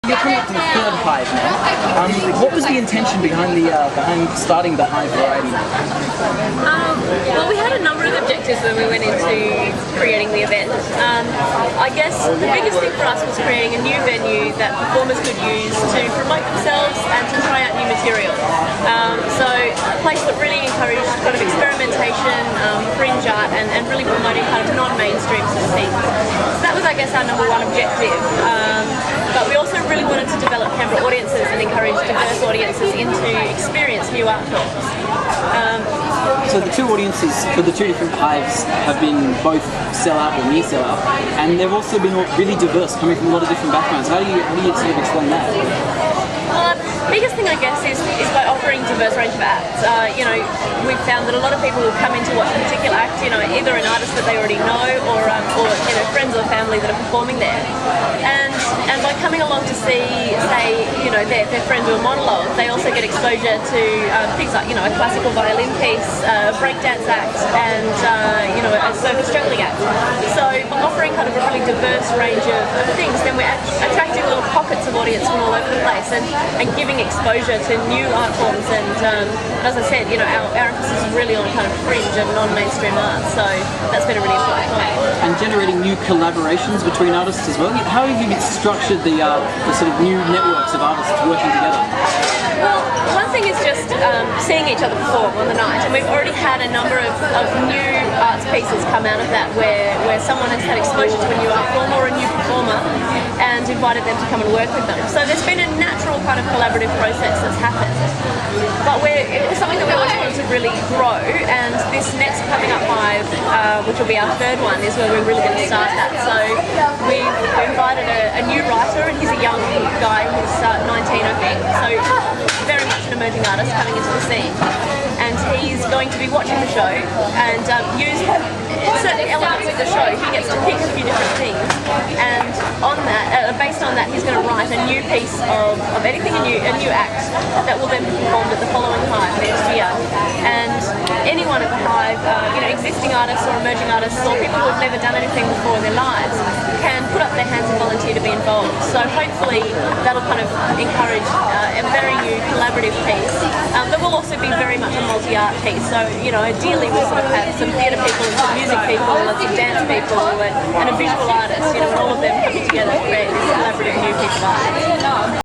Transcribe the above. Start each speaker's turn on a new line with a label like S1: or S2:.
S1: You're coming up to the third Hive now. What was the intention behind behind starting the Hive variety?
S2: Well, we had a number of objectives when we went into creating the event. I guess the biggest thing for us was creating a new venue that performers could use to promote themselves and to try out new material. So a place that really encouraged kind of experimentation, fringe art, and really promoting kind of non-mainstream sort of things. So that was, I guess, our number one objective. But we also really wanted to develop Canberra audiences and encourage diverse audiences into experience new art forms.
S1: So the two audiences for the two different Hives have been both sell-out or near sell-out, and they've also been really diverse, coming from a lot of different backgrounds. How do you sort of explain that?
S2: Well, the biggest thing, I guess, is by offering diverse range of acts. We've found that a lot of people will come in to watch a particular act, either an artist that they already know or friends or family that are performing there. And by coming along to see, say, their friend do a monologue, they also get exposure to things like, a classical violin piece, a breakdance act, and a circus juggling act. So by offering kind of a really diverse range of things, then we're attracting little pockets of audience from all over the place and giving exposure to new art forms. And as I said, our emphasis is really on kind of fringe and non-mainstream art. So that's been a really important point.
S1: And generating new collaborations between artists as well. How have you structured the sort of new networks of artists working together?
S2: Well, one thing is just seeing each other perform on the night, and we've already had a number of new arts pieces come out of that where someone has had exposure to a new art form or a new performer and invited them to come and work with them. So there's been a natural kind of collaborative process that's happened. But it's something that we always wanted to really grow, and this next coming up Hive, which will be our third one, is where we're really going to start that. So we've invited a new writer, and he's a young guy who's 19, I think, so very much an emerging artist coming into the scene. And he's going to be watching the show and use certain elements of the show. He gets to pick a few different things, and based on that, he's going to write a new piece of anything, a new act that will then be performed at the following Hive next year. And anyone at the Hive, existing artists or emerging artists or people who have never done anything before in their lives, can put up their hands and volunteer to be involved. So hopefully that'll kind of encourage a very new collaborative piece that will also be very much a multi-art piece. So, ideally we'll sort of have some theatre people and some music people and some dance people and a visual artist, and all of them coming together to create this collaborative new piece of art.